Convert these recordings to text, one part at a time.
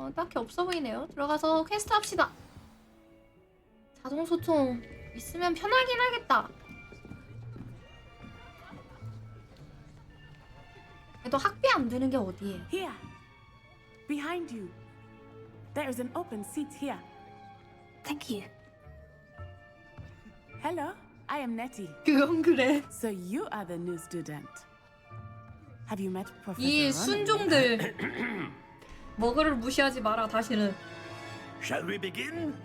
딱히 없어 보이네요. 들어가서 퀘스트 합시다. 자동 소통 있으면 편하긴 하겠다. 그래도 학비 안 드는 게 어디예요? Here, behind you. There is an open seat here. Thank you. Hello, I am Nettie. 그건 그래. So you are the new student. Have you met Professor 이 Ronan? 순종들 머그를 무시하지 마라 다시는. Shall we begin?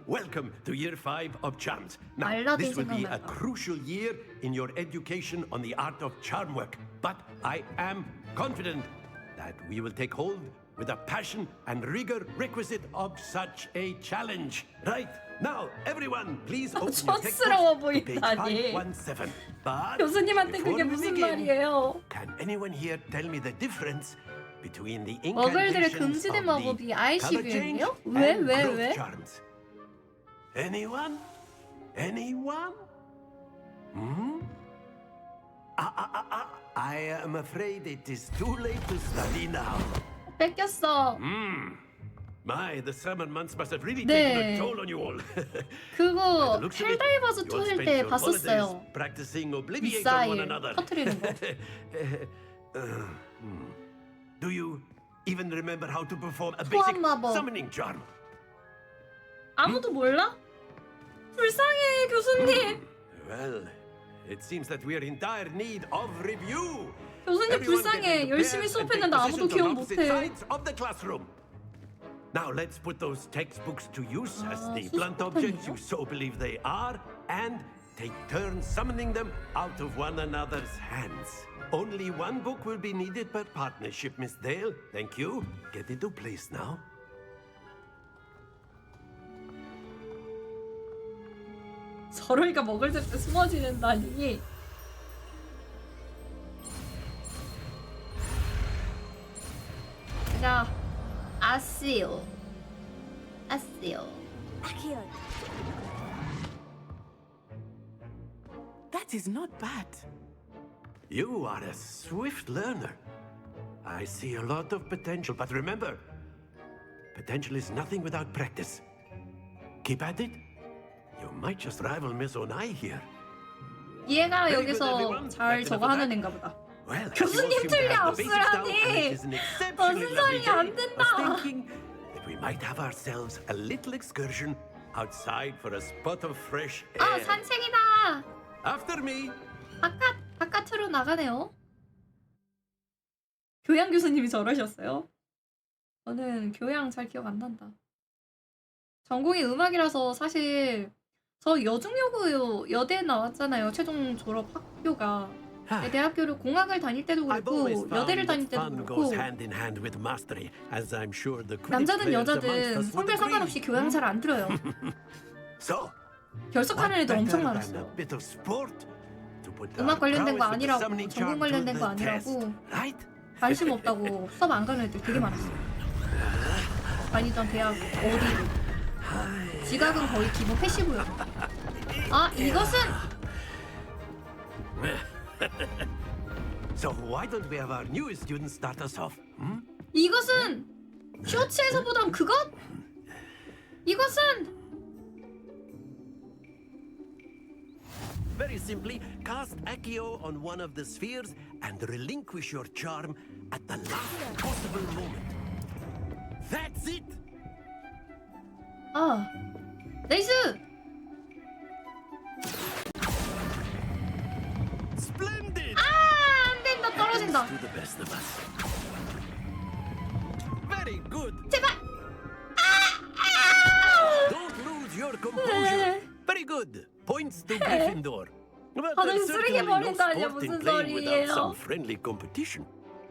Welcome to year 5 of charms. Now, 알라딘 this will be a 생각난다. crucial year in your education on the art of charm work. But I am confident that we will take hold with the passion and rigor requisite of such a challenge. Right? Now, everyone, please open your 촌스러워 textbooks to page 보인다니. 517. But 교수님한테 before 그게 we 무슨 begin, 말이에요? Can anyone here tell me the difference between the 머글들의 incantations 금지된 of 마법이 the IC color change 유행이요? 왜, and 왜, growth 왜? charms? Anyone? Anyone? Hmm? I am afraid it is too late to study now. 뺏겼어. My, the summer months must have really 네. taken a toll on you all. 그거 Looks of it, 헬다이버즈 you all 2일 spent 때 your holidays 봤었어요. practicing obliviate on one 미사일 another. 터트리는 거. Do you even remember how to perform a 소환 basic 마법. summoning charm? 아무도 몰라? 불쌍해 교수님. Well, it seems that we are in dire need of review. 교수님 Everyone get 불쌍해. into 열심히 pairs and 수업했는데 take 아무도 positions 기억 on opposite 못해. sides of the classroom. Now let's put those textbooks to use as the blunt 수습 objects 패턴이에요? you so believe they are, and take turns summoning them out of one another's hands. Only one book will be needed per partnership, Miss Dale. Thank you. Get into place now. 저러니까 먹을 때 숨어지는다니. 자, 아시오. 아시오. Accio. That is not bad. You are a swift learner. I see a lot of potential, but remember, potential is nothing without practice. Keep at it. You might just rival Miss Onai here. 얘가 여기서 잘 저거 하는 애인가 보다. Well, 교수님 you all seem to 틀리 have the basics down, and 없으라니. it is an exceptionally 무슨 lovely 소리야, 안 day. 된다. I was thinking that we might have ourselves a little excursion outside for a spot of fresh 아, air. 산책이다. After me. 바깥으로 나가네요. 교양 교수님이 저러셨어요? 저는 교양 잘 기억 안 난다. 전공이 음악이라서 사실 저 여중여고 여대 나왔잖아요. 최종 졸업 학교가. 내 대학교를 공학을 다닐 때도 I've 그렇고 always found 여대를 다닐 that 때도 fun 그렇고 goes hand in hand with mastery, as I'm sure the critic 남자든 players amongst 여자든 us would 성별 agree. 상관없이 교양 잘 안 들어요. So, 결석하는 what 애들 엄청 better 많았어. than a bit of sport to put our 음악 관련된 거 prowess with the 아니라고, summoning 전공 charm to 관련된 거 the test, 아니라고. right? 관심 없다고 수업 안 가는 애들 되게 많았어. 다니던 대학 어디든. 지각은 거의 기본 패시브야. 아, 이것은 So why don't we have our newest student start us off? 이것은 쇼츠에서 보던 그것? 이것은 Very simply, cast Accio on one of the spheres and relinquish your charm at the last possible moment. That's it! 아, 나이스! Splendid! 아, 안 된다. 떨어진다. To the best of us. Very good! 제발! Don't lose your composure. Very good. Points to Gryffindor. But 다들 there's 쓰레기 certainly no 버린다니, sport in 무슨 playing without 소리예요? some friendly competition.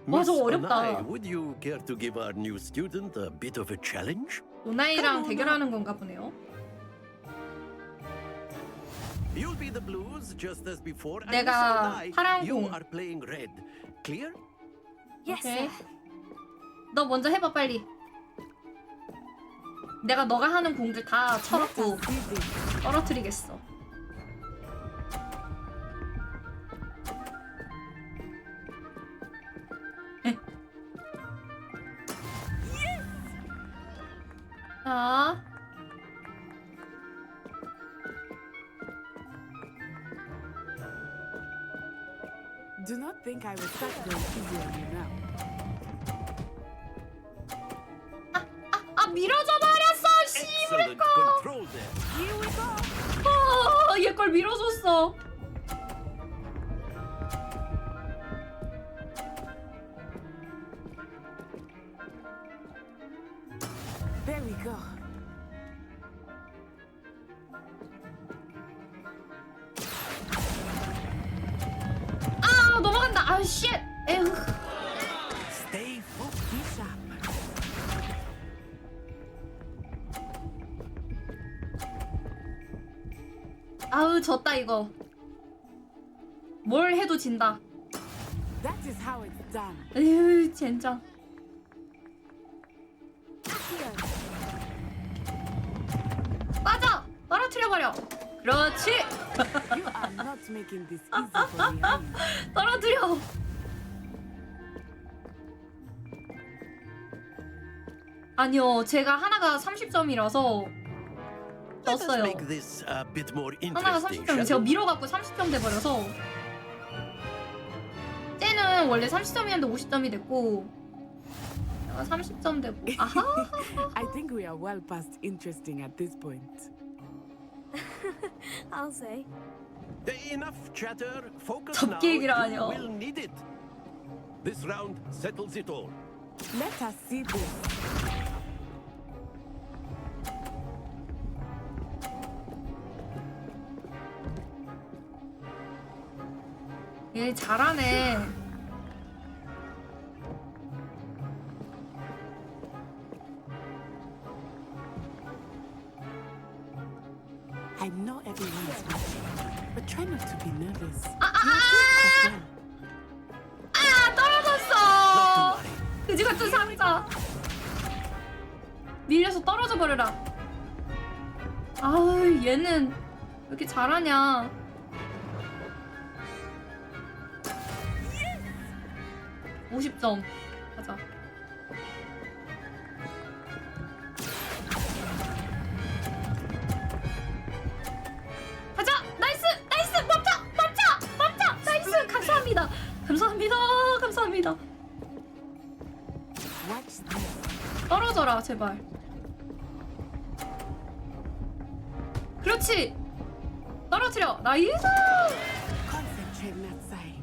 맞아, Miss 어렵다. Onai, would you care to give our new student a bit of a challenge? 오나이랑 대결하는 건가 보네요. You'll be the blues just as before. And 내가 Miss Onai, 파란 you 공. are playing red. Clear? Yes, 오케이. sir. 너 먼저 해봐 빨리. 내가 너가 하는 공들 다 쳐갖고 떨어뜨리겠어. 자. Do not think I will start going easy on you now. 아 밀어줘 버렸어. Excellent 씨부레꺼. control there. Here we go. 얘 걸 밀어줬어. There we go. 아 넘어간다. 아 쉣. 에휴. Stay focused. Be sharp. 아우 졌다 이거. 뭘 해도 진다. That is how it's done. 에휴 젠장. Accio. 빠져. 떨어뜨려버려. 그렇지. You are not making this easy for me. are you? 떨어뜨려. 아니요 제가 하나가 30점이라서 Let us 졌어요. make this a bit more 하나가 interesting. 30점. 제가 shall we? 밀어갖고 30점 돼버려서 쟤는 원래 30점이었는데 50점이 됐고 내가 30점 되고 아하. I think we are well past interesting at this point. I'll say. Enough chatter. Focus 접기 now. 얘기를 You 하네요. will need it. This round settles it all. Let us see this. 얘 잘하네. I know everyone is watching, but try not to be nervous. 아 떨어졌어. Not to worry. 그지 같은 상자. 밀려서 떨어져 버려라. 아우 얘는 왜 이렇게 잘하냐. 예! 50점. 가자. 가자. 나이스. 나이스. 멈춰. 멈춰. 멈춰. 나이스. 감사합니다. 감사합니다. 감사합니다. Watch this. 떨어져라 제발. 그렇지. 떨어뜨려. 나이스. Concentrate, Natsai.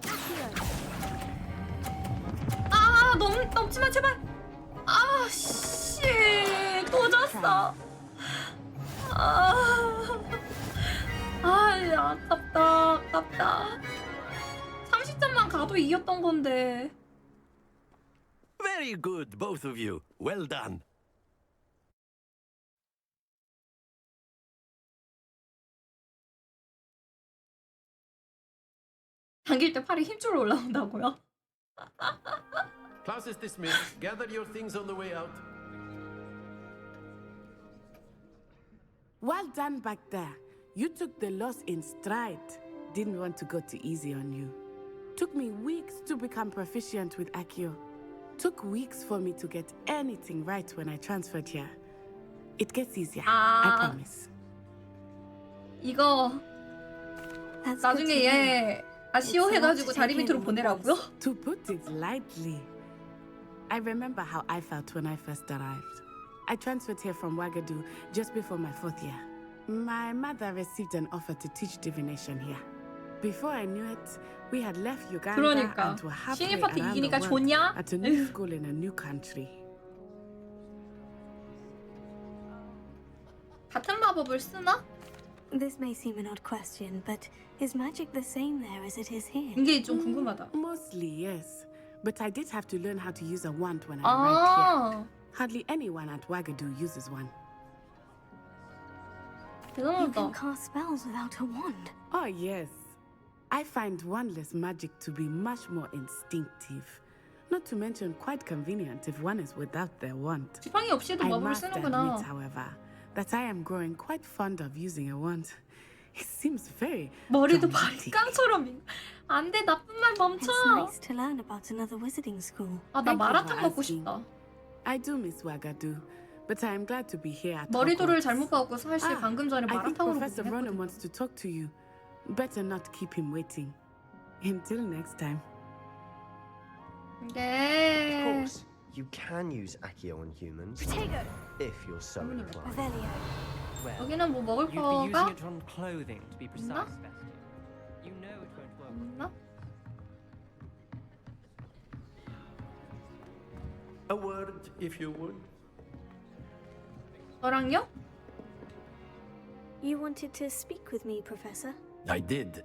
Accio. 아 넘지마 제발. 아 씨. 또 졌어. 아깝다 아깝다. 30점만 가도 이겼던 건데. Very good, both of you. Well done. 당길 때 팔에 힘줄로 올라온다고요? Class is dismissed. Gather your things on the way out. Well done back there. You took the loss in stride. Didn't want to go too easy on you. Took me weeks to become proficient with Accio. Took weeks for me to get anything right when I transferred here. It gets easier, I promise. 이거 That's good 나중에 to know. 얘 아시오 해가지고 다리 밑으로 보내라고요? To put it lightly, I remember how I felt when I first arrived. I transferred here from Wagadu just before my 4th year. My mother received an offer to teach divination here. Before I knew it, we had left Uganda 그러니까 and were halfway 신입 파트 around the 이기니까 world 좋냐? at a new school in a new country. 같은 마법을 쓰나? This may seem an odd question, but is magic the same there as it is here? 이게 좀 궁금하다. Mostly, yes. But I did have to learn how to use a wand when I arrived here. 아 Hardly anyone at Wagadu uses one. You 대단하다. can cast spells without a wand. Oh, yes. I find wandless magic to be much more instinctive. Not to mention quite convenient if one is without their wand. 지팡이 없이도 I 마법을 must 쓰는구나. admit, however, that I am growing quite fond of using a wand. It seems very 머리도 dramatic. 깡처럼 안 돼, 나쁜 말 멈춰. It's nice to learn about another wizarding school. 아, 나 Thank you 마라탕 for 먹고 asking. 싶다. I do miss Wagadu, but I am glad to be here at 머리도를 Hogwarts. 잘못 봐갖고 사실 방금 전에 I think 마라탕으로 Professor 보긴 Ronan 했거든요. wants to talk to you. Better not keep him waiting. Until next time. Of 네. course, you can use Accio on humans Protego! if you're so inclined. Revelio. Well, 여기는 뭐 먹을 you'd be using 거가 it on clothing to be precise, 없나? Sebastian. You know it won't work. 없나? A word, if you would. 너랑요? You wanted to speak with me, Professor? I did.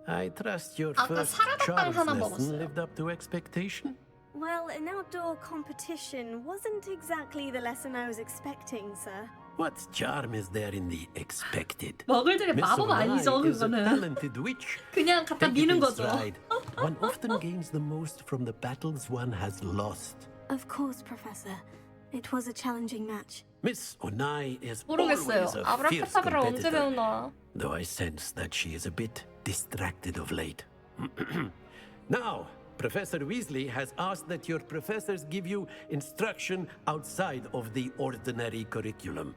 I trust your 아까 first 사라다빵 Charles 하나 lesson 먹었어요. lived up to expectation. Well, an outdoor competition wasn't exactly the lesson I was expecting, sir. What charm is there in the expected? 먹을 적에 Miss 마법 O'Neill 아니죠, is a 그거는. talented witch. 그냥 갖다 Take it 미는 in 거죠. stride. One often gains the most from the battles one has lost. Of course, Professor. It was a challenging match. Miss Onai is 모르겠어요. always a fierce 아브라카타브라 언제 competitor, 배우나? though I sense that she is a bit distracted of late. Now, Professor Weasley has asked that your professors give you instruction outside of the ordinary curriculum.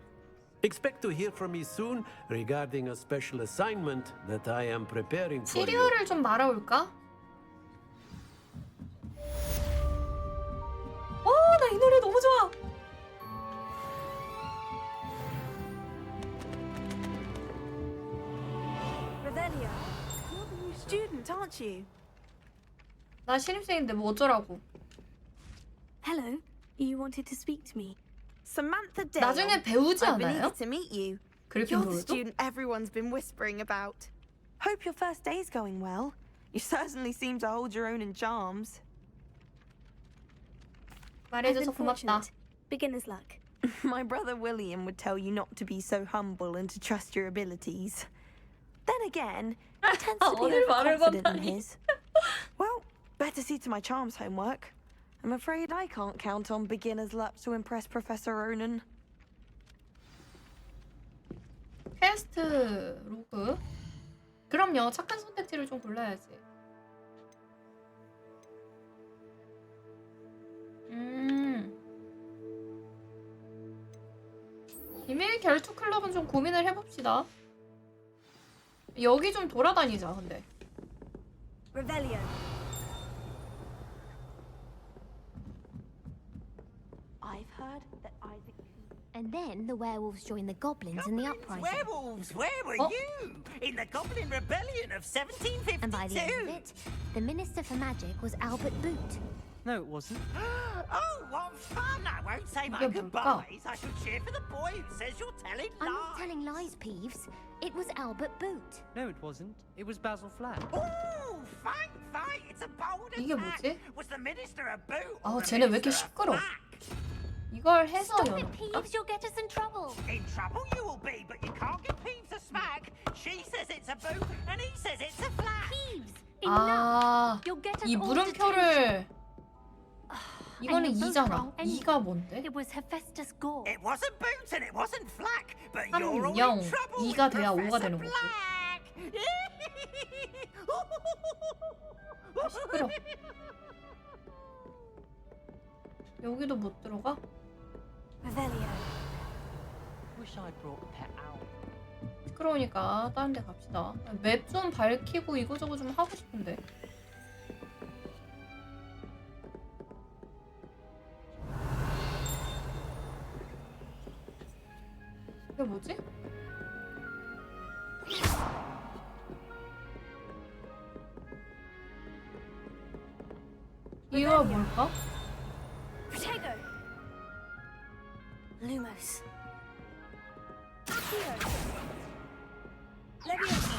Expect to hear from me soon regarding a special assignment that I am preparing for you. 시리얼을 좀 말아올까? 나 이 노래 너무 좋아. Revelio. You're the new student, aren't you? 나 신입생인데 뭐 어쩌라고. Hello. You wanted to speak to me. Samantha Dale. 나중에 배우지 I've been 않아요? eager to meet you. You're the 그리핀도르도? student everyone's been whispering about. Hope your first day's going well. You certainly seem to hold your own in charms. I've 말해줘서 been 고맙다. fortunate. Beginner's luck. My brother William would tell you not to be so humble and to trust your abilities. Then again, he tends to be 오늘 말을 overconfident in 건다니. his. Well, better see to my charms homework. I'm afraid I can't count on beginner's luck to impress Professor Ronan. 퀘스트 로그. 그럼요. 착한 선택지를 좀 골라야지. 비밀 결투 클럽은 좀 고민을 해봅시다. 여기 좀 돌아다니자. 근데 Revelio. I've heard that Isaac. And then the werewolves joined the goblins in the uprising. Werewolves, where were Oh. you? In the Goblin Rebellion of 1752. And by the end of it, the Minister for Magic was Albert Boot. No, it wasn't. Oh, what fun! I won't say my 이게 뭘까? goodbyes. I shall cheer for the boy who says you're telling I'm not lies. telling lies, Peeves. It was Albert Boot. No, it wasn't. It was Basil Flack. Oh, fight, fight! It's a bold 이게 attack. 뭐지? Was the minister a boot? 아, or the 쟤네 왜 이렇게 minister a 시끄러? flack? 이걸 해서 Stop it, 여는 건가? Peeves. You'll get us in trouble. In trouble you will be, but you can't give Peeves a smack. She says it's a boot, and he says it's a flack. Peeves, enough. 아, You'll get us 이 all detention. 물음표를 이거는 And you're both 2잖아. wrong anyway. 2가 뭔데? It was Hephaestus Gore. It wasn't boot and it wasn't flack, but 3, you're all 0, in trouble 2가 with 돼야 5가 Professor 되는 거고. Black. 시끄러. 여기도 못 들어가? Revelio. Wish I brought a pet owl. 시끄러우니까 다른 데 갑시다. 맵 좀 밝히고 이거저거 좀 하고 싶은데. 이게 뭐지? 이유가 뭘까? Protego. Lumos. Accio. Leviosa.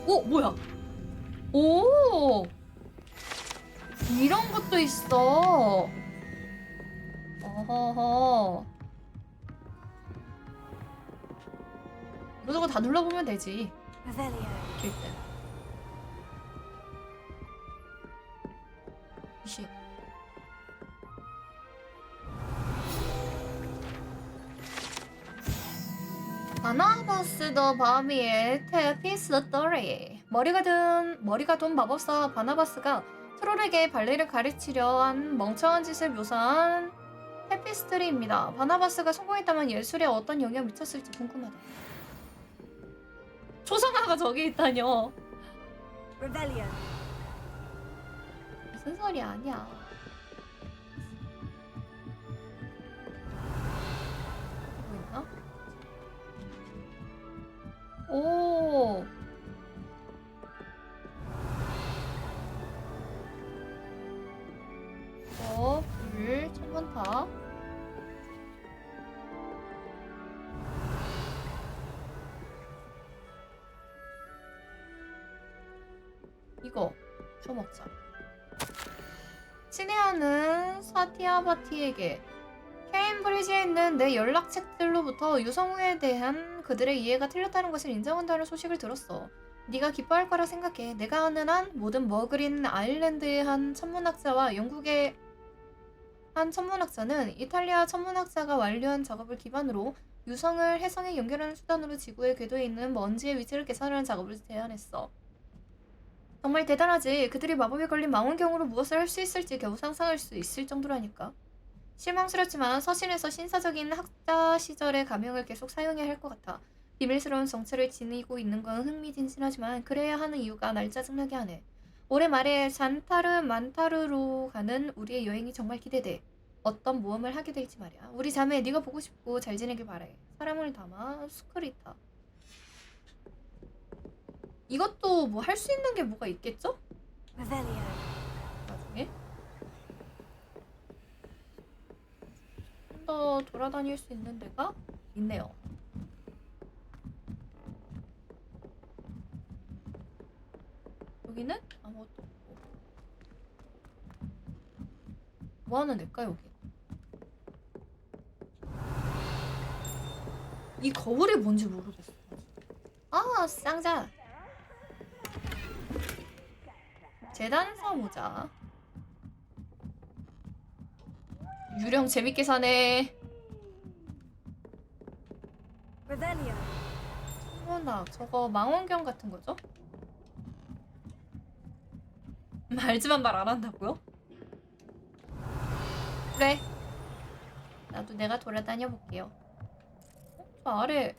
오! 뭐야? 오! 이런 것도 있어. 어허허. 이거저거 다 눌러보면 되지. Revelio. 길 때. 20. 바나바 바나바스 더 바미의 테피스토리. 머리가 돈 마법사 바나바스가 트롤에게 발레를 가르치려 한 멍청한 짓을 묘사한 테피스토리입니다. 바나바스가 성공했다면 예술에 어떤 영향을 미쳤을지 궁금하다. 초상화가 저기 있다뇨. Rebellion. 무슨 소리 아니야. 뭐 있나? 오. 불 천문타. 이거 줘먹자. 친애하는 사티아바티에게 케임브리지에 있는 내 연락책들로부터 유성우에 대한 그들의 이해가 틀렸다는 것을 인정한다는 소식을 들었어. 네가 기뻐할 거라 생각해. 내가 아는 한 모든 머그린 아일랜드의 한 천문학자와 영국의 한 천문학자는 이탈리아 천문학자가 완료한 작업을 기반으로 유성을 해성에 연결하는 수단으로 지구의 궤도에 있는 먼지의 위치를 계산하는 작업을 제안했어. 정말 대단하지. 그들이 마법에 걸린 망원경으로 무엇을 할 수 있을지 겨우 상상할 수 있을 정도라니까. 실망스럽지만 서신에서 신사적인 학자 시절의 가명을 계속 사용해야 할 것 같아. 비밀스러운 정체를 지니고 있는 건 흥미진진하지만 그래야 하는 이유가 날 짜증나게 하네. 올해 말에 잔타르 만타르로 가는 우리의 여행이 정말 기대돼. 어떤 모험을 하게 될지 말이야. 우리 자매 네가 보고 싶고 잘 지내길 바래. 사랑을 담아 스크리타. 이것도 뭐 할 수 있는 게 뭐가 있겠죠? Rebellion. 나중에 좀 더 돌아다닐 수 있는 데가 있네요. 여기는 아무것도 없고. 뭐 하는 데일까 여기? 이 거울이 뭔지 모르겠어. 아, 쌍자. 재단사 모자. 유령 재밌게 사네. Rebellion. 천문학. 저거 망원경 같은 거죠? 알지만 말 안 한다고요? 그래. 나도 내가 돌아다녀 볼게요. 저 아래.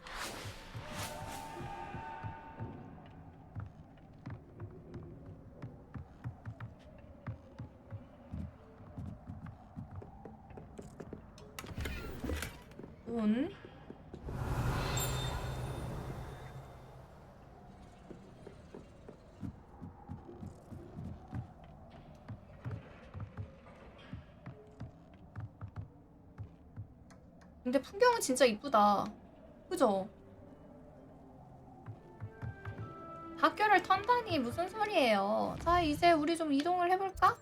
문. 근데 풍경은 진짜 이쁘다. 그죠? 학교를 턴다니 무슨 소리예요. 자, 이제 우리 좀 이동을 해볼까?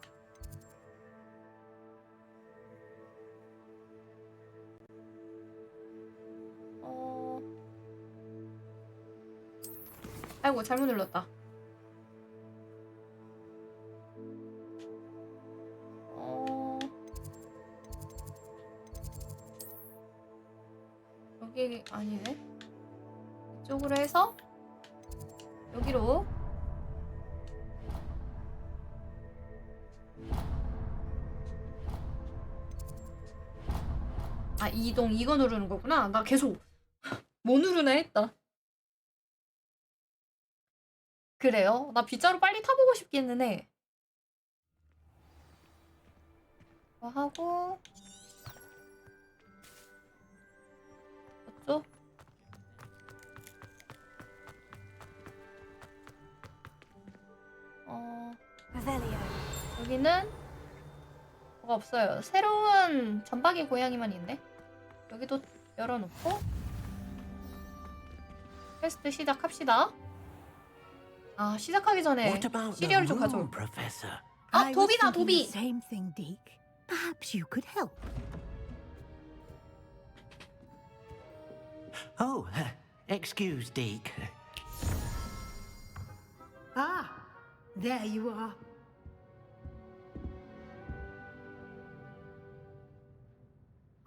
아이고, 잘못 눌렀다. 여기 아니네. 이쪽으로 해서 여기로. 아, 이동 이거 누르는 거구나. 나 계속 뭐 누르나 했다. 그래요? 나 빗자루 빨리 타보고 싶기는 해. 뭐 하고 어쩌? Rebellion. 여기는 뭐가 없어요. 새로운 전박이 고양이만 있네. 여기도 열어놓고 퀘스트 시작합시다. 아, 시작하기 전에 What about the 시리얼 좀 room, 가져. Professor? 아, 도비다, 도비. Same thing, Deke. Perhaps you could help. Oh, excuse, Deke. Ah, there you are.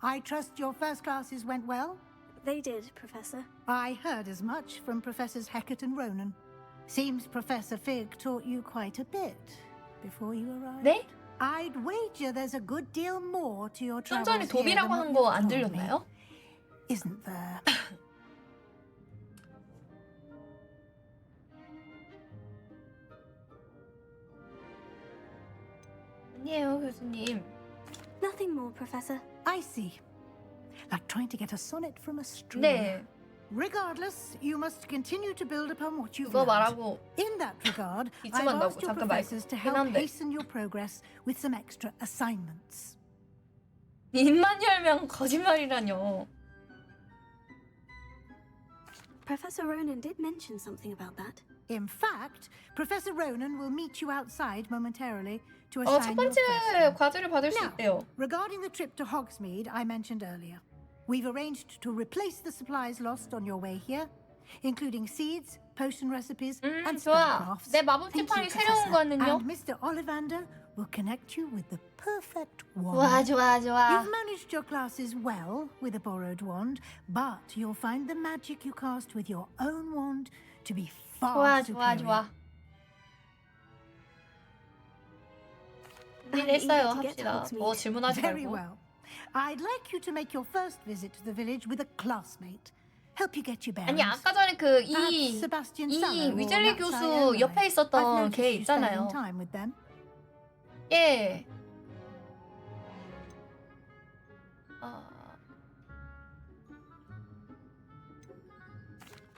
I trust your first classes went well? They did, Professor. I heard as much from Professors Hecat and Ronan. Seems Professor Fig taught you quite a bit before you arrived. 네? I'd wager there's a good deal more to your 좀 travels 전에 here 도비라고 than 한 what 거 you've 안 told me. 들렸나요? Isn't there? 아니에요, 교수님. Nothing more, Professor. I see. Like trying to get a sonnet from a stream. 네, Regardless, you must continue to build upon what you've 그거 learned. 말하고 In that regard, I've 기침한다고 asked your 잠깐 professors to help 말긴 한데. hasten your progress with some extra assignments. 입만 열면 거짓말이라뇨. Professor Ronan did mention something about that. In fact, Professor Ronan will meet you outside momentarily to 첫 assign your 번째 first. 과제를 받을 수 Now, 있대요. regarding the trip to Hogsmeade I mentioned earlier, we've arranged to replace the supplies lost on your way here, including seeds, potion recipes, and 좋아. spellcrafts. 내 마법 Thank you, 지팡이 새로운 거는요? And Mr. Ollivander will connect you with the perfect wand. 좋아, 좋아, 좋아. You've managed your classes well with a borrowed wand, but you'll find the magic you cast with your own wand to be far 좋아, superior. 좋아, 좋아. I'm 준비됐어요. eager to get to 합시다. Hogsmeade. 뭐 질문하지 Very 말고. well. I'd like you to make your first visit to the village with a classmate. Help you get your bearings. 아니 아까 전에 그 Perhaps Sebastian 이 Sallow or 위즐리 Matt 교수 Siona. 옆에 I've 있었던 noticed 걔 you 있잖아요. spending time with them. 예.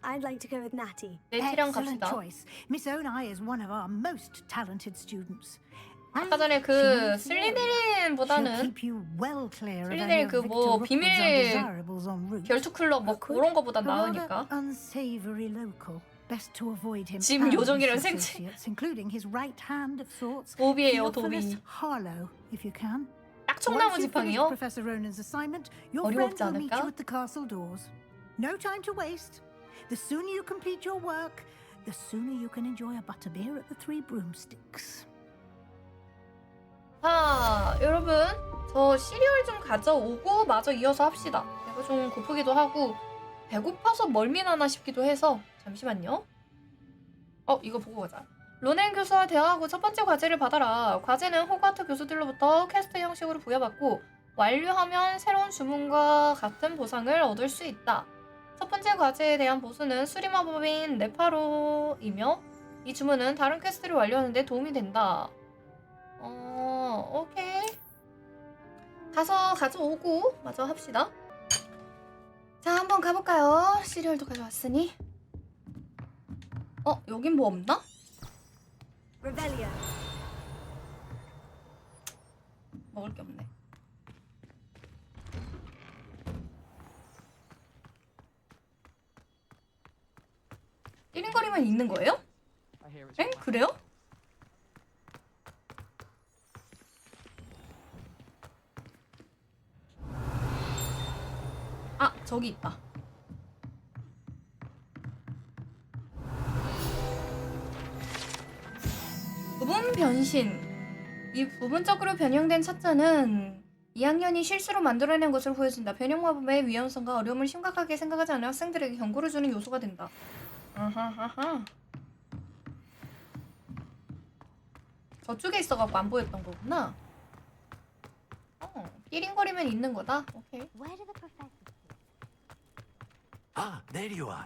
I'd like to go with Natty. 네티랑 Excellent 갑시다. choice. Miss Onai is one of our most talented students. 아까 전에 그 She'll 슬리데린보다는 keep you well clear of 슬리데린 any of 그 Victor 뭐 Rookwood's 비밀 undesirables en route. 결투 클럽 뭐 그런 거보다 A rather 나으니까. unsavory local. Best to avoid him. 짐 and 요정이랑 his 생체. associates, including his right hand of sorts. 도비예요, Theophilus 도비. Harlow, if you can. 딱총나무 Once you've finished 지팡이요? Professor Ronan's assignment, your 어려웠지 friend will meet 않을까? you at the castle doors. No time to waste. The sooner you complete your work, the sooner you can enjoy a butterbeer at the Three Broomsticks. 자, 여러분, 저 시리얼 좀 가져오고 마저 이어서 합시다. 배가 좀 고프기도 하고 배고파서 멀미나나 싶기도 해서 잠시만요. 이거 보고 가자. 로넨 교수와 대화하고 첫 번째 과제를 받아라. 과제는 호가트 교수들로부터 퀘스트 형식으로 부여받고 완료하면 새로운 주문과 같은 보상을 얻을 수 있다. 첫 번째 과제에 대한 보수는 수리마법인 네파로이며 이 주문은 다른 퀘스트를 완료하는 데 도움이 된다. 오케이. 가서 가져오고 마저 합시다. 자, 한번 가볼까요? 시리얼도 가져왔으니. 여긴 뭐 없나? Revelio. 먹을 게 없네. 띠링거리만 있는 거예요? I hear it's 엥? 그래요? 저기 있다. 부분 변신. 이 부분적으로 변형된 차자는 2학년이 실수로 만들어낸 것을 보여준다. 변형 마법의 위험성과 어려움을 심각하게 생각하지 않은 학생들에게 경고를 주는 요소가 된다. 아하하하. 저쪽에 있어갖고 안 보였던 거구나. 삐링거리면 있는 거다. 오케이. Where do the professors sit? Ah, there you are.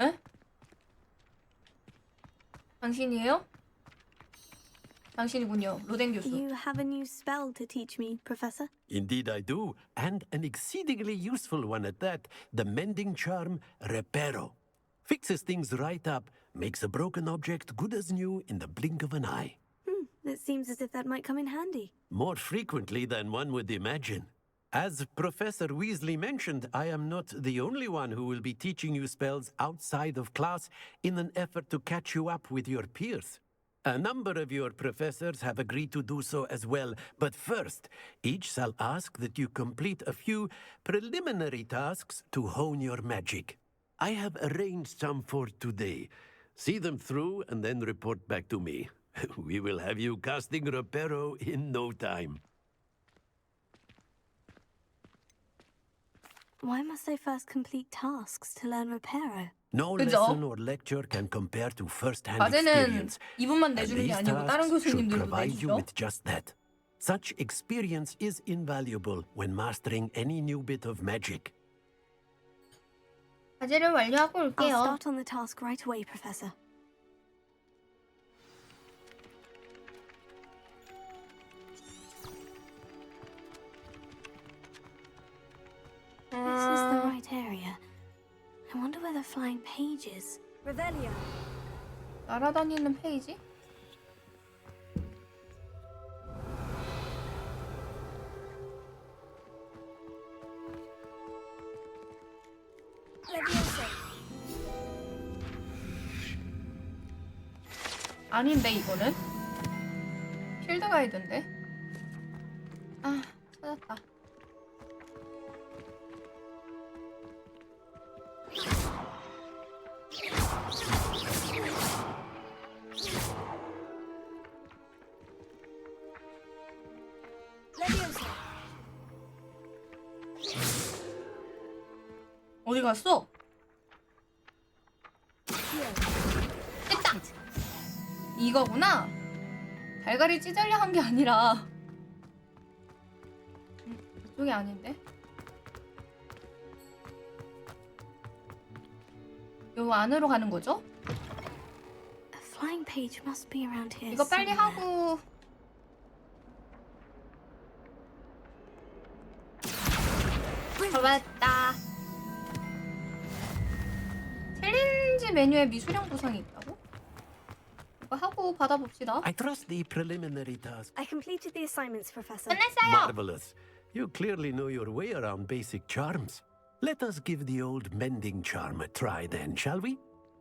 에? 당신이에요? 당신이군요. 로덴 교수. You have a new spell to teach me, Professor? Indeed I do, and an exceedingly useful one at that, the mending charm Reparo. Fixes things right up, makes a broken object good as new in the blink of an eye. It seems as if that might come in handy. More frequently than one would imagine. As Professor Weasley mentioned, I am not the only one who will be teaching you spells outside of class in an effort to catch you up with your peers. A number of your professors have agreed to do so as well, but first, each shall ask that you complete a few preliminary tasks to hone your magic. I have arranged some for today. See them through and then report back to me. We will have you casting Reparo in no time. Why must I first complete tasks to learn Reparo? No 그죠? lesson or lecture can compare to first-hand 과제는 experience. 2분만 And 내주는 게 these 아니고 다른 tasks should 교수님들도 provide you 내주죠. with just that. Such experience is invaluable when mastering any new bit of magic. 과제를 완료하고 I'll 올게요. start on the task right away, Professor. This is the right area. I wonder where the flying page is. Revelio. 날아다니는 페이지? Leviosa. 아닌데 이거는? 필드 가이드인데? 아, 찾았다. Leviosa. 어디 갔어? 됐다! 이거구나? 달걀이 찢으려 한 게 아니라 이쪽이 아닌데? 요 안으로 가는 거죠? A flying page must be around here. 이거 빨리 somewhere. 하고 잡았다. 챌린지 메뉴에 미수령 보상이 있다고? 이거 하고 받아봅시다. I trust the preliminary task. I completed the assignments, Professor. 끝냈어요. Marvelous. You clearly know your way around basic charms. Let us give the old mending charm a try then, shall we?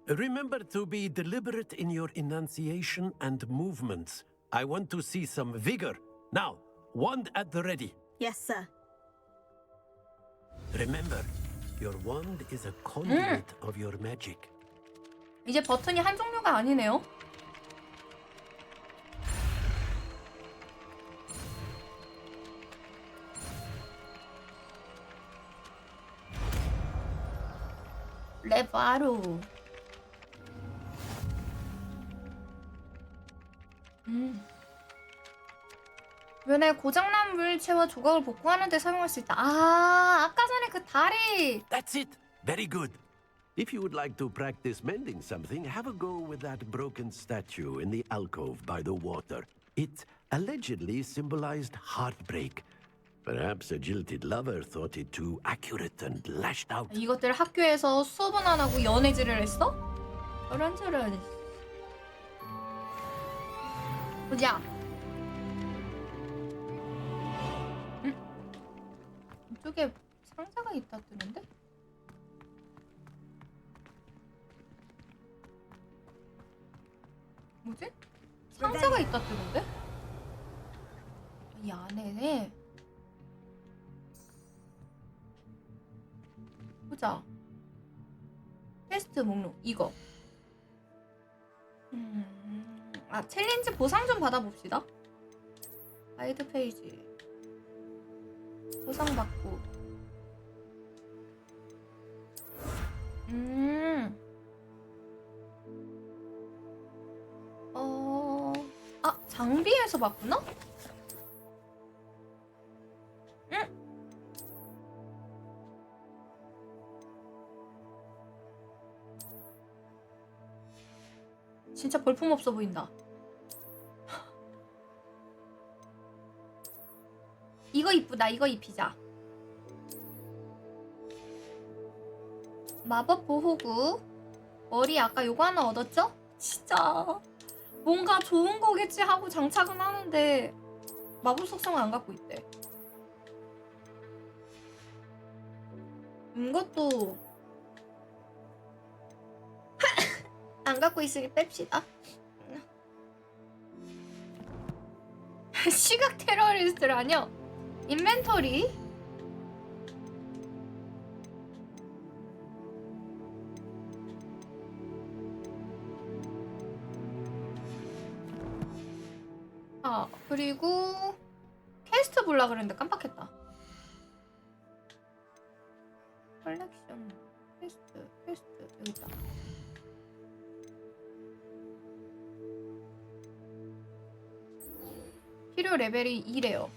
Remember to be deliberate in your enunciation and movements. I want to see some vigor. Now, wand at the ready. Yes, sir. Remember, your wand is a conduit of your magic. 이제 버튼이 한 종류가 아니네요. 레바로. 면에 고장난 물체와 조각을 복구하는 데 사용할 수 있다. 아, 아까 전에 그 다리. That's it. Very good. If you would like to practice mending something, have a go with that broken statue in the alcove by the water. It allegedly symbolized heartbreak. Perhaps a jilted lover thought it too accurate and lashed out. 이것들 학교에서 수업은 안 하고 연애질을 했어? 저런. 보자. 이쪽에 상자가 있다 뜨는데? 뭐지? 상자가 있다 뜨는데? 이 안에네. 보자. 퀘스트 목록 이거. 아, 챌린지 보상 좀 받아봅시다. 가이드 페이지. 보상 받고. 아, 장비에서 받구나? 진짜 볼품없어 보인다. 이거 이쁘다. 이거 입히자. 마법 보호구. 머리 아까 요거 하나 얻었죠? 진짜 뭔가 좋은 거겠지 하고 장착은 하는데 마법 속성은 안 갖고 있대. 이것도 안 갖고 있으니 뺍시다. 시각 테러리스트라뇨? 인벤토리? 아, 그리고 퀘스트 보려고 그랬는데 깜빡했다. 컬렉션 퀘스트 여기다. 필요 레벨이 2래요.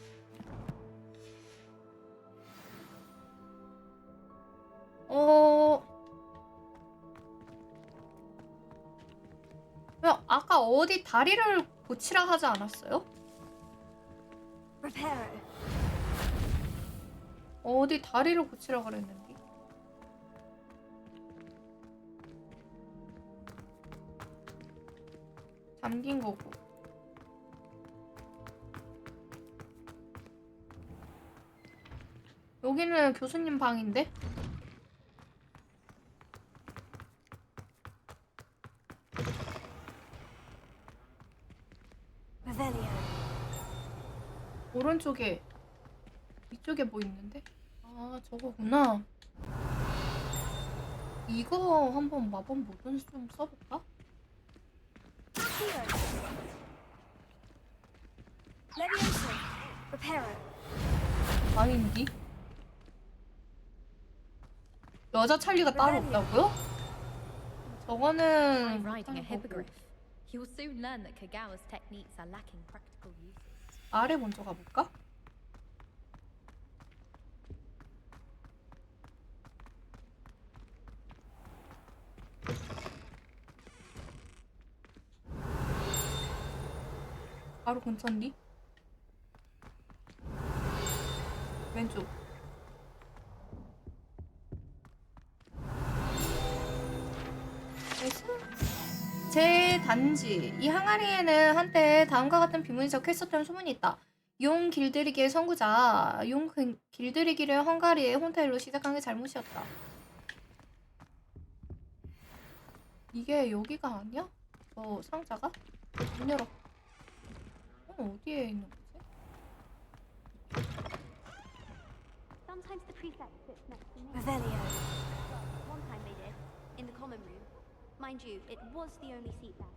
아까 어디 다리를 고치라 하지 않았어요? Reparo. 어디 다리를 고치라 그랬는데. 잠긴 거고. 여기는 교수님 방인데? Revelio. 오른쪽에 이쪽에 뭐 있는데? 아 저거구나. 이거 한번 마법 모든 좀 써볼까? Levioso. Reparo. 아닌디? 여자 찰리가 따로 없다고요? 저거는 writing a 못하는 거고. hippogriff. He will soon learn that Kagawa's techniques are lacking practical use. 아래 먼저 가볼까? 바로 근처인디? 왼쪽. 제 단지. 이 항아리에는 한때 다음과 같은 비문이 적혀있었다는 소문이 있다. 용 길들이기의 선구자. 용 길들이기를 헝가리의 혼텔로 시작한 게 잘못이었다. 이게 여기가 아니야? 저 상자가? 문 열어. 어디에 있는 거지? Sometimes the prefect sits next to me. Revelio. One time they did, in the common room. Mind you, it was the only seat there.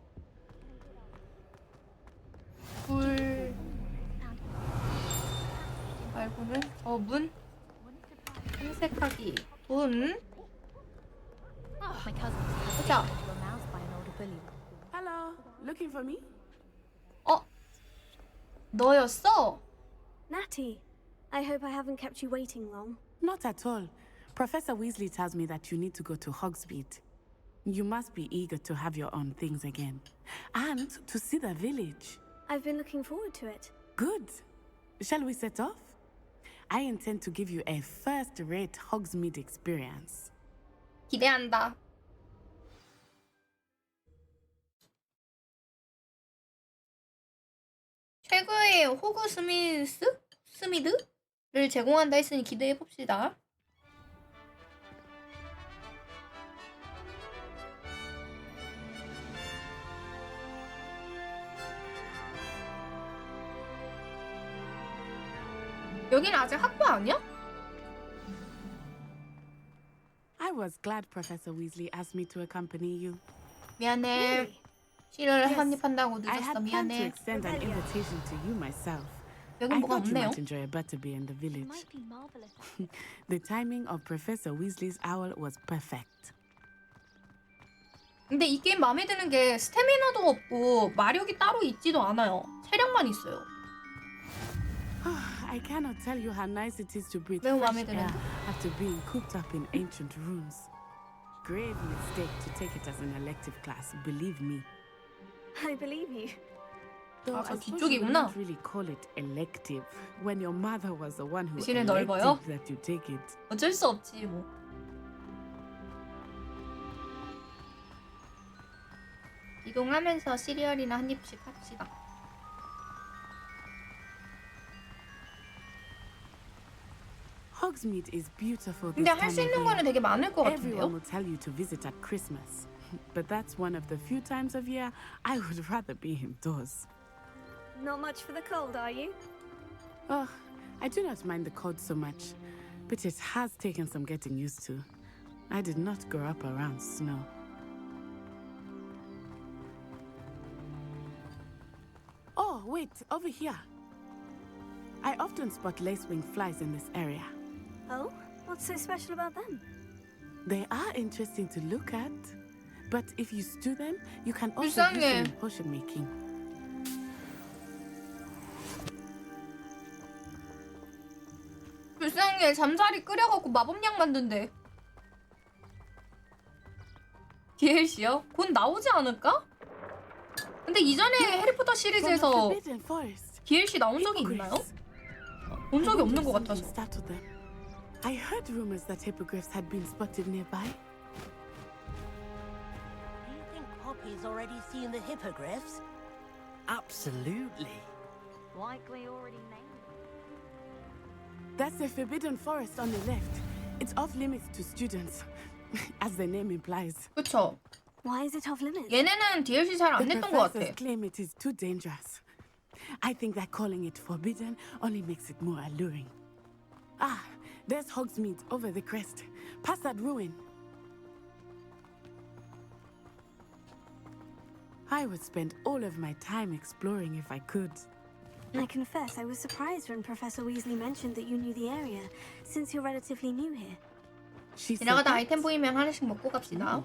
불 말고는 문 탐색하기 돈 My cousin was 보자. taken into a mouse by an older bully. Hello, looking for me? 너였어? Natty. I hope I haven't kept you waiting long. Not at all. Professor Weasley tells me that you need to go to Hogsmeade. You must be eager to have your own things again. And to see the village. I've been looking forward to it. Good. Shall we set off? I intend to give you a first-rate Hogsmeade experience. 기대한다. 최고의 호그 스미드를 제공한다 했으니 기대해 봅시다. 여긴 아직 학교 아니야? I was glad Professor Weasley asked me to accompany you. 미안해. Really? 실을 Yes, 한입 한다고 I 늦었어. had planned to 미안해. extend an invitation to you myself. 여긴 I 뭐가 thought you 없네요. might enjoy a butterbeer in the It village. might be marvelous. The timing of Professor Weasley's owl was perfect. 근데 이 게임 마음에 드는 게 스태미나도 없고 마력이 따로 있지도 않아요. 체력만 있어요. I cannot tell you how nice it is to breathe 매우 fresh 마음에 air 드는데? after being cooped up in ancient rooms. Grave mistake to take it as an elective class, believe me. I believe you. Though 저 I suppose you would 뒤쪽이구나. not really call it elective when your mother was the one who 대신에 elected 넓어요? that you take it. 어쩔 수 없지 뭐. 이동하면서 시리얼이나 한 입씩 합시다. Hogsmeade is beautiful this 근데 할 time 수 of 있는 year. 거는 되게 많을 것 Everyone 같은데요? will tell you to visit at Christmas. But that's one of the few times of year I would rather be indoors. Not much for the cold, are you? Oh, I do not mind the cold so much, but it has taken some getting used to. I did not grow up around snow. Oh, wait, over here. I often spot lacewing flies in this area. Oh, what's so special about them? They are interesting to look at, but if you stew them, you can also use 불쌍해. them in potion making. 불쌍해. 잠자리 끓여갖고 마법약 만든대. DLC요? 곧 나오지 않을까? 근데 이전에 해리포터 시리즈에서 Forbidden Forest. DLC 나온 적이 있나요? 본 적이 없는 것 같아서. Startled them. I heard rumors that hippogriffs had been spotted nearby. Do you think Poppy's already seen the hippogriffs? Absolutely. Likely already named. That's the Forbidden Forest on the left. It's off limits to students, as the name implies. 그쵸? Why is it off limits? 얘네는 DLC 잘 안 The 냈던 것 같아. professors claim it is too dangerous. I think that calling it forbidden only makes it more alluring. Ah, there's Hogsmeade over the crest. Past that ruin. I would spend all of my time exploring if I could. I confess I was surprised when Professor Weasley mentioned that you knew the area, since you're relatively new here. She said 지나가다 that. 아이템 보이면 하나씩 먹고 갑시다.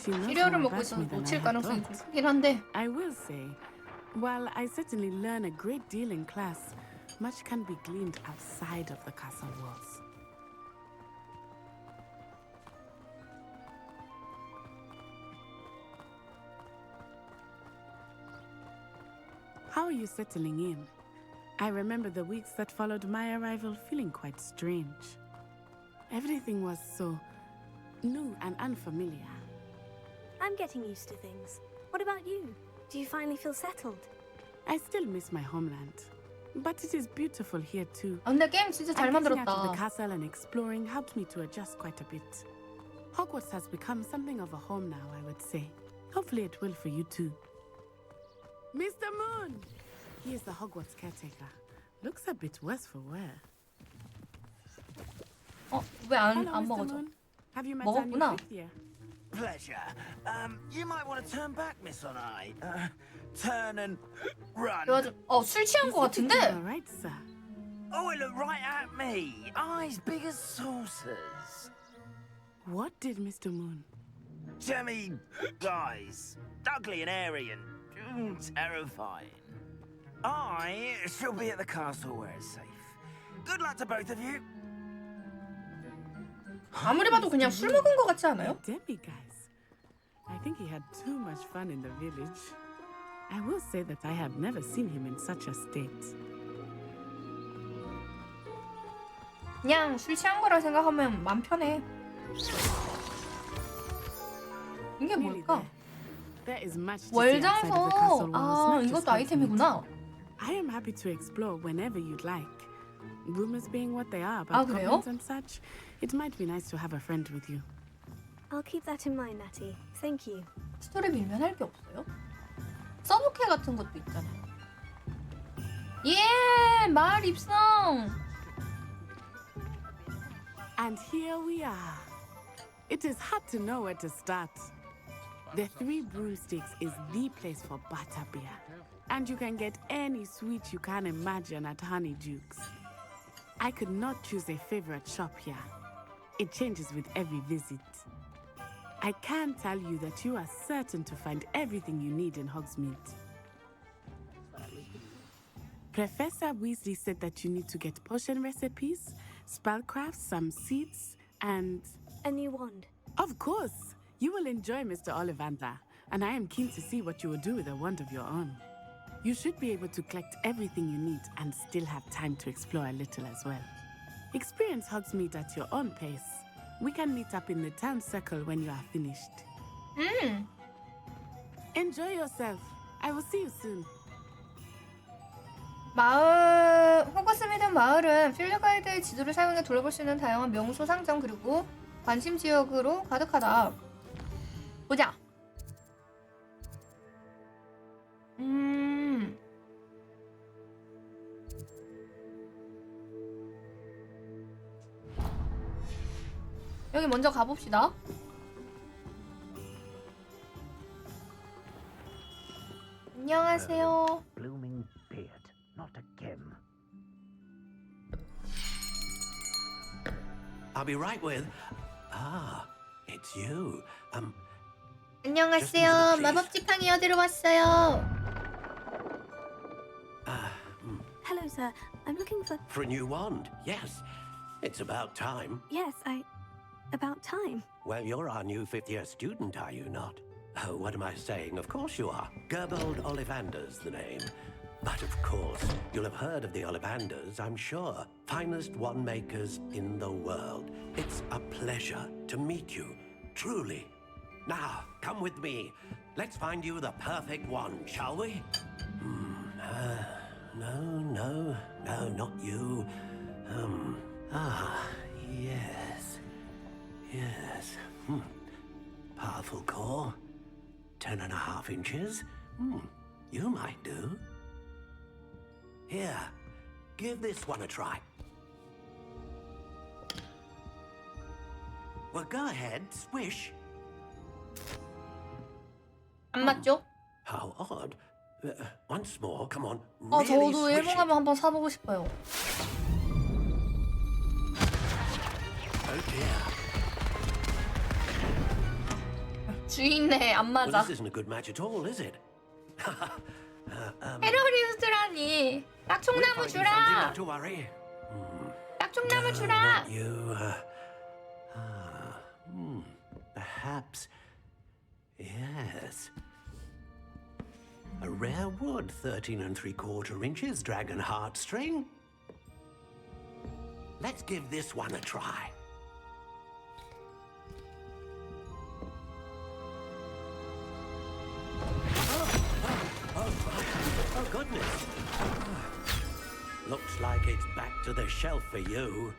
She knows 시리얼을 more 먹고 about 있어서 me than I 놓칠 had 가능성이 좀 thought. 크긴 한데 I will say, while I certainly learn a great deal in class, much can be gleaned outside of the castle walls. How are you settling in? I remember the weeks that followed my arrival feeling quite strange. Everything was so new and unfamiliar. I'm getting used to things. What about you? Do you finally feel settled? I still miss my homeland, but it is beautiful here too. 아, 근데 게임 진짜 잘 And getting out of the 만들었다. castle and exploring helped me to adjust quite a bit. Hogwarts has become something of a home now, I would say. Hopefully it will for you too. Mr. Moon! He is the Hogwarts caretaker. Looks a bit worse for wear. 어, 왜 안 Hello, 안 Mr. 먹어져? Moon. Have you met our new 먹었구나. fifth year? Pleasure. You might want to turn back, Miss On Eye. Turn and run. 술 취한 것 같은데? All right, sir. Oh, it looked right at me. Eyes big as saucers. What did Mr. Moon? Jemmy guys. Ugly and airy and terrifying. I shall be at the castle where it's safe. Good luck to both of you. 아무리 봐도 그냥 술 먹은 것 같지 않아요? Demi guys. I think he had too much fun in the village. I will say that I have never seen him in such a state. 그냥 술 취한 거라 생각하면 맘 편해. 이게 뭘까? There is much to see outside of the castle 월장소. walls, 아, not just 이것도 Hogsmeade. 아이템이구나. I am happy to explore whenever you'd like. Rumors being what they are 아, about 그래요? goblins and such, it might be nice to have a friend with you. I'll keep that in mind, Natty. Thank you. 스토리 밀면 할 게 없어요? 서브캐 같은 것도 있잖아요. 예, 마을 입성. And here we are. It is hard to know where to start. The Three Broomsticks is the place for butterbeer. And you can get any sweet you can imagine at Honeydukes. I could not choose a favorite shop here. It changes with every visit. I can tell you that you are certain to find everything you need in Hogsmeade. Professor Weasley said that you need to get potion recipes, spellcrafts, some seeds, and... A new wand. Of course! You will enjoy Mr. Ollivander, and I am keen to see what you will do with a wand of your own. You should be able to collect everything you need and still have time to explore a little as well. Experience Hogsmeade at your own pace. We can meet up in the town circle when you are finished. Enjoy yourself. I will see you soon. 호그스미드 마을은 필드 가이드의 지도를 사용해 둘러볼 수 있는 다양한 명소 상점 그리고 관심 지역으로 가득하다. 보자. 여기 먼저 가봅시다. 안녕하세요. Blooming beard, not a gem. I'll be right with. Ah, it's you. 안녕하세요. 마법 지팡이 얻으러 왔어요. Hello, sir. I'm looking for. For a new wand, yes. It's about time. Yes, About time. Well, you're our new fifth-year student, are you not? Oh, what am I saying? Of course you are. Gerbold Ollivander's the name. But of course, you'll have heard of the Ollivanders, I'm sure. Finest wand makers in the world. It's a pleasure to meet you, truly. Now, come with me. Let's find you the perfect wand, shall we? No, not you. Yes. Powerful core. 10.5 inches. You might do. Here, give this one a try. Well, go ahead, swish. 안 맞죠? How odd. Once more, come on. 아, Really 저도 swish 일본 it. 가면 한번 사보고 싶어요. Oh dear. 주인네 안 Well, 맞아. this isn't a good match at all, is it? 헤러리우스라니. We'll 딱총나무 find you something, 주라. not to worry. 딱총나무 No, 주라. not you. Perhaps. Yes. A rare wood, 13 3/4 inches, dragon heartstring. Let's give this one a try. Oh, goodness. Looks like it's back to the shelf for you.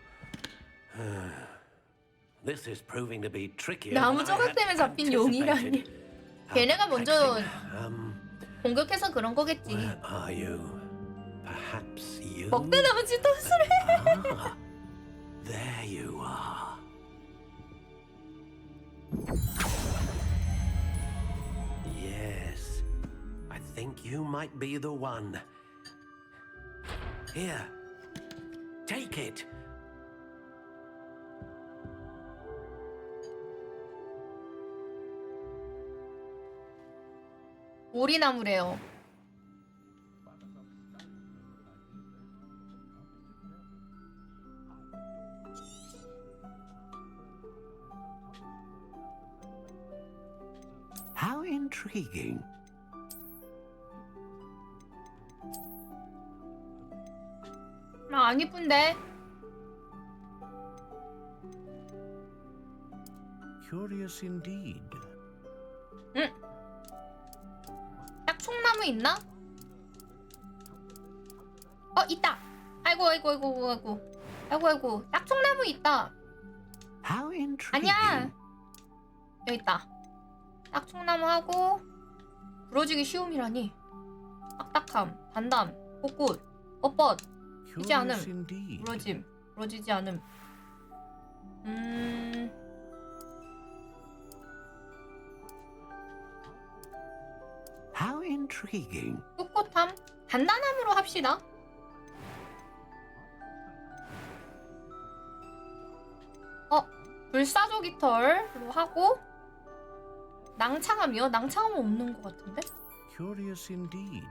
This is proving to be trickier 나무 than I 조각 had 때문에 잡힌 용이라니. anticipated. 걔네가 먼저 Perplexing. 공격해서 그런 거겠지. Where are you? Perhaps you? 먹다 남은 짓도수를 해. Ah, there you are. Yes, I think you might be the one. Here, take it. 오리나무래요. How intriguing. 아, 안 이쁜데? Curious indeed. 응? 딱총나무 있나? 있다. 아이고. 딱총나무 있다. How intriguing. 아니야. 여기 있다. 딱총나무하고 부러지기 쉬움이라니. 딱딱함, 단담, 꼿꼿, 뻣뻣, 이지 않음, Curious indeed. 부러짐, 부러지지 않음. How intriguing. 꿋꼿함, 단단함으로 합시다. 불사조기털로 하고 낭창함이요? 낭창함은 없는 것 같은데? Curious indeed.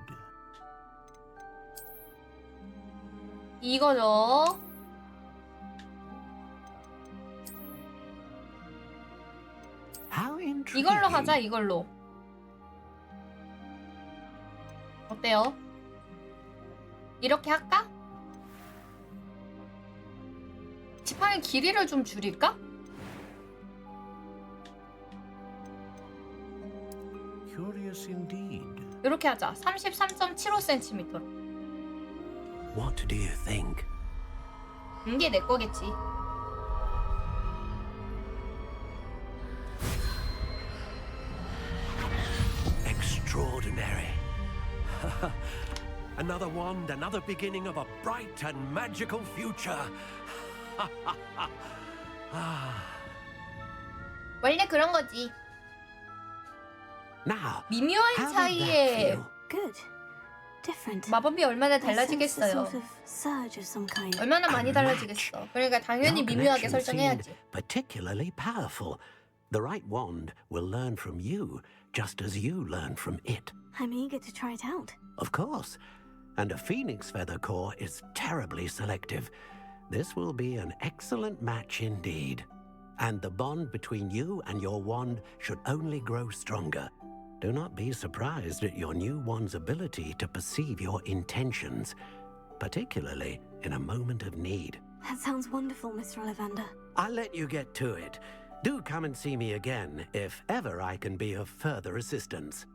이거죠. How intriguing. 이걸로 하자, 이걸로. 어때요? 이렇게 할까? 지팡이 길이를 좀 줄일까? Curious indeed. 이렇게 하자. 33.75cm. What do you think? 이게 내 거겠지. Extraordinary. Another wand, another beginning of a bright and magical future. 원래 그런 거지. Now, 미묘한 how did that 사이에 feel? Good. different. 마법이 얼마나 I sense a 달라지겠어요. sort of surge of some kind. 얼마나 많이 달라지겠어. 그러니까 당연히 Your 미묘하게 connection seemed 설정해야지. particularly powerful. The right wand will learn from you, just as you learn from it. I'm eager to try it out. Of course. And a phoenix feather core is terribly selective. This will be an excellent match indeed. And the bond between you and your wand should only grow stronger. Do not be surprised at your new wand's ability to perceive your intentions, particularly in a moment of need. That sounds wonderful, Mr. Ollivander. I'll let you get to it. Do come and see me again if ever I can be of further assistance.